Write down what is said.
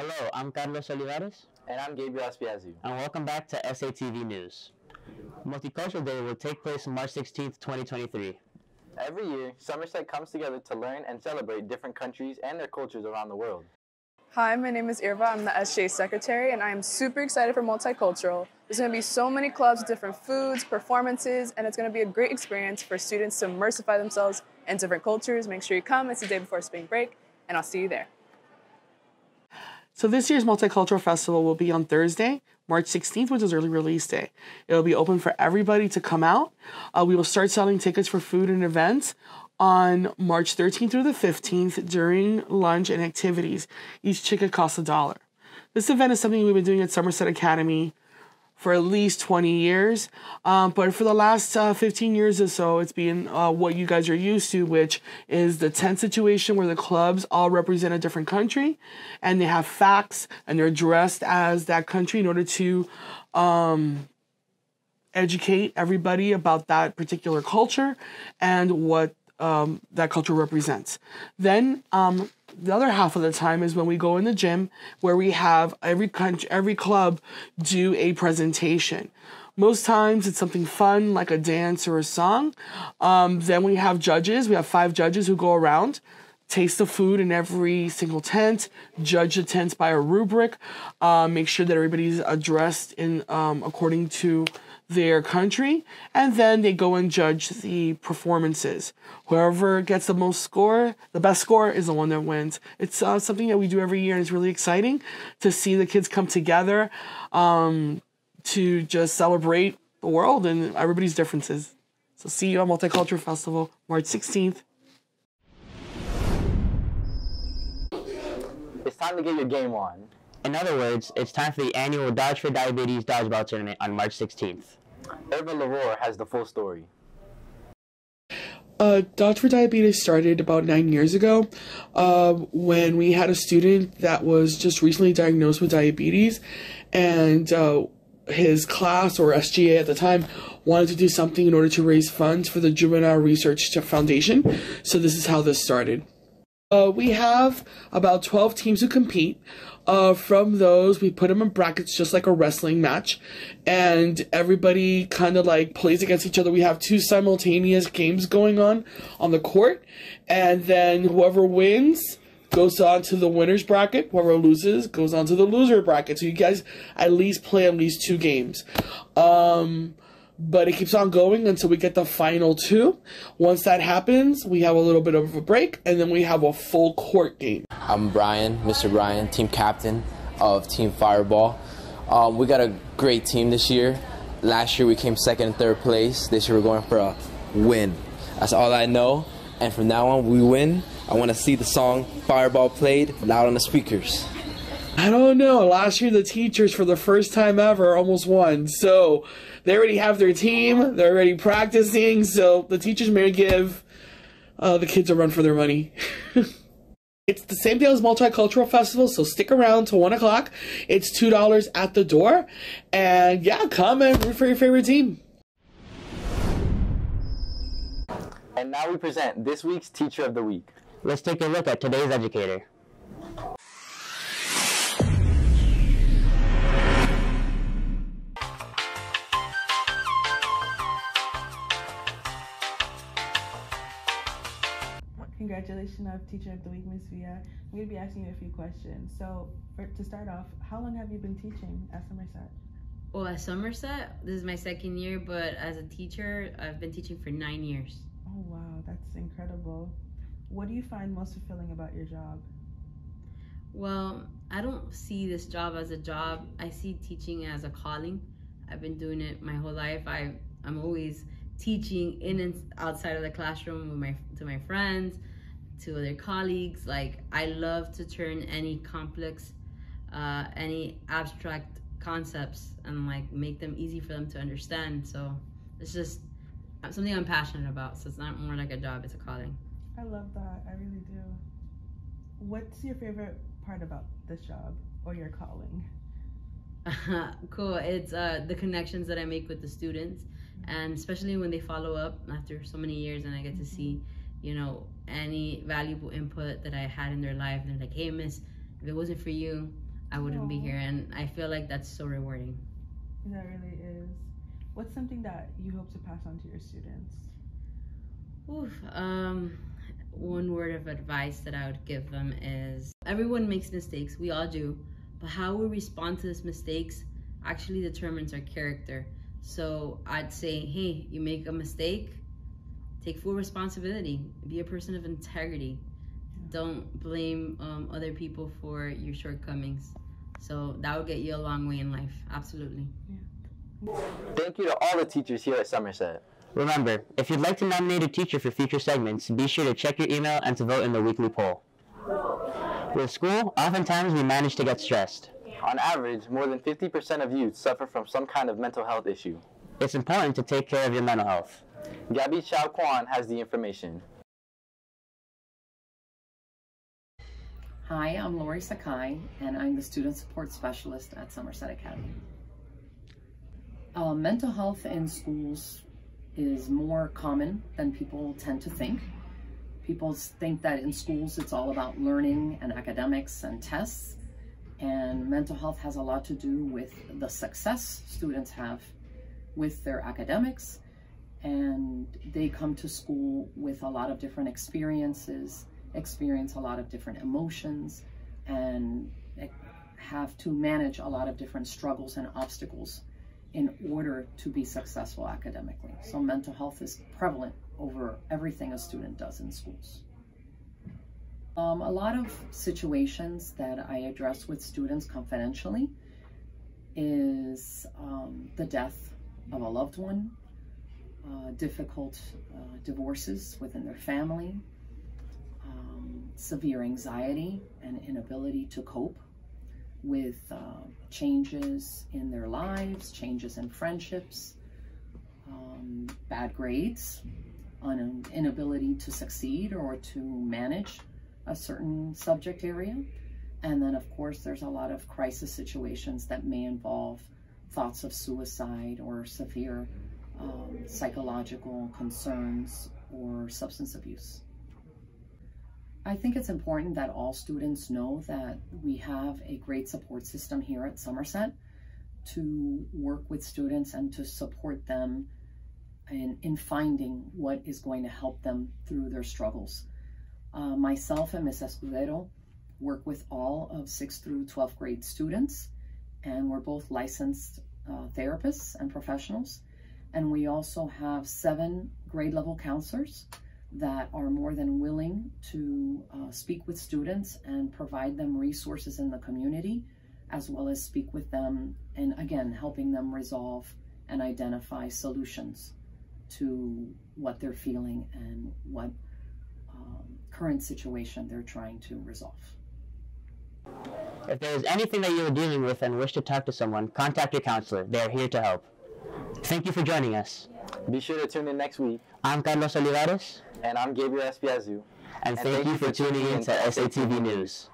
Hello, I'm Carlos Olivares. And I'm Gabriel Espiazu. And welcome back to SATV News. Multicultural Day will take place March 16th, 2023. Every year, Somerset comes together to learn and celebrate different countries and their cultures around the world. Hi, my name is Irva. I'm the SJ secretary, and I am super excited for Multicultural. There's going to be so many clubs, different foods, performances, and it's going to be a great experience for students to immersify themselves in different cultures. Make sure you come. It's the day before spring break, and I'll see you there. So this year's Multicultural Festival will be on Thursday, March 16th, which is early release day. It will be open for everybody to come out. We will start selling tickets for food and events on March 13th through the 15th during lunch and activities. Each ticket costs $1. This event is something we've been doing at Somerset Academy for at least 20 years. But for the last 15 years or so, it's been what you guys are used to, which is the tent situation where the clubs all represent a different country and they have facts and they're dressed as that country in order to educate everybody about that particular culture and what that culture represents. Then the other half of the time is when we go in the gym where we have every club do a presentation. Most times it's something fun like a dance or a song. Then we have judges. We have 5 judges who go around, taste the food in every single tent, judge the tents by a rubric, make sure that everybody's dressed in according to their country, and then they go and judge the performances. Whoever gets the most score, the best score, is the one that wins. It's something that we do every year, and it's really exciting to see the kids come together to just celebrate the world and everybody's differences. So see you at Multicultural Festival, March 16th. It's time to get your game on. In other words, it's time for the annual Dodge for Diabetes Dodgeball Tournament on March 16th. Irva Leroy has the full story. Dodge for Diabetes started about 9 years ago when we had a student that was just recently diagnosed with diabetes, and his class, or SGA at the time, wanted to do something in order to raise funds for the Juvenile Research Foundation. So this is how this started. We have about 12 teams who compete. From those, we put them in brackets just like a wrestling match, and everybody kind of like plays against each other. We have 2 simultaneous games going on the court, and then whoever wins goes on to the winner's bracket. Whoever loses goes on to the loser bracket. So you guys at least play at least 2 games. But it keeps on going until we get the final 2. Once that happens, we have a little bit of a break, and then we have a full court game. I'm Brian, Mr. Brian, team captain of Team Fireball. We got a great team this year. Last year we came 2nd and 3rd place. This year we're going for a win. That's all I know. And from now on, we win. I want to see the song Fireball played loud on the speakers. I don't know. Last year, the teachers, for the first time ever, almost won. So they already have their team. They're already practicing. So the teachers may give the kids a run for their money. It's the same day as Multicultural Festival, so stick around till 1 o'clock. It's $2 at the door. And yeah, come and root for your favorite team. And now we present this week's Teacher of the Week. Let's take a look at today's educator. Congratulations of Teacher of the Week, Ms. Villa. I'm going to be asking you a few questions. So, to start off, how long have you been teaching at Somerset? Well, at Somerset, this is my 2nd year, but as a teacher, I've been teaching for 9 years. Oh, wow, that's incredible. What do you find most fulfilling about your job? Well, I don't see this job as a job. I see teaching as a calling. I've been doing it my whole life. I'm always teaching in and outside of the classroom with to my friends, to other colleagues. Like, I love to turn any complex, any abstract concepts and like make them easy for them to understand. So it's just something I'm passionate about. So it's not more like a job, it's a calling. I love that, I really do. What's your favorite part about this job or your calling? Cool, it's the connections that I make with the students, and especially when they follow up after so many years and I get to see, you know, any valuable input that I had in their life. And they're like, hey, miss, if it wasn't for you, I wouldn't be here. And I feel like that's so rewarding. That really is. What's something that you hope to pass on to your students? One word of advice that I would give them is everyone makes mistakes. We all do. But how we respond to those mistakes actually determines our character. So I'd say, hey, you make a mistake, take full responsibility. Be a person of integrity. Don't blame other people for your shortcomings. So that will get you a long way in life. Absolutely. Yeah. Thank you to all the teachers here at Somerset. Remember, if you'd like to nominate a teacher for future segments, be sure to check your email and to vote in the weekly poll. With school, oftentimes we manage to get stressed. On average, more than 50% of youth suffer from some kind of mental health issue. It's important to take care of your mental health. Gabby Chow Kwan has the information. Hi, I'm Lori Sakai, and I'm the Student Support Specialist at Somerset Academy. Mental health in schools is more common than people tend to think. People think that in schools it's all about learning and academics and tests, and mental health has a lot to do with the success students have with their academics, and they come to school with a lot of different experiences, experience a lot of different emotions, and have to manage a lot of different struggles and obstacles in order to be successful academically. So mental health is prevalent over everything a student does in schools. A lot of situations that I address with students confidentially is the death of a loved one, difficult divorces within their family, severe anxiety and inability to cope with changes in their lives, changes in friendships, bad grades, an inability to succeed or to manage a certain subject area. And then of course there's a lot of crisis situations that may involve thoughts of suicide or severe psychological concerns or substance abuse. I think it's important that all students know that we have a great support system here at Somerset to work with students and to support them in finding what is going to help them through their struggles. Myself and Ms. Escudero work with all of 6th through 12th grade students, and we're both licensed therapists and professionals. And we also have 7 grade level counselors that are more than willing to speak with students and provide them resources in the community, as well as speak with them and again, helping them resolve and identify solutions to what they're feeling and what current situation they're trying to resolve. If there is anything that you are dealing with and wish to talk to someone, contact your counselor. They are here to help. Thank you for joining us. Be sure to tune in next week. I'm Carlos Olivares. And I'm Gabriel Espiazu. And thank you for tuning in to SATV News.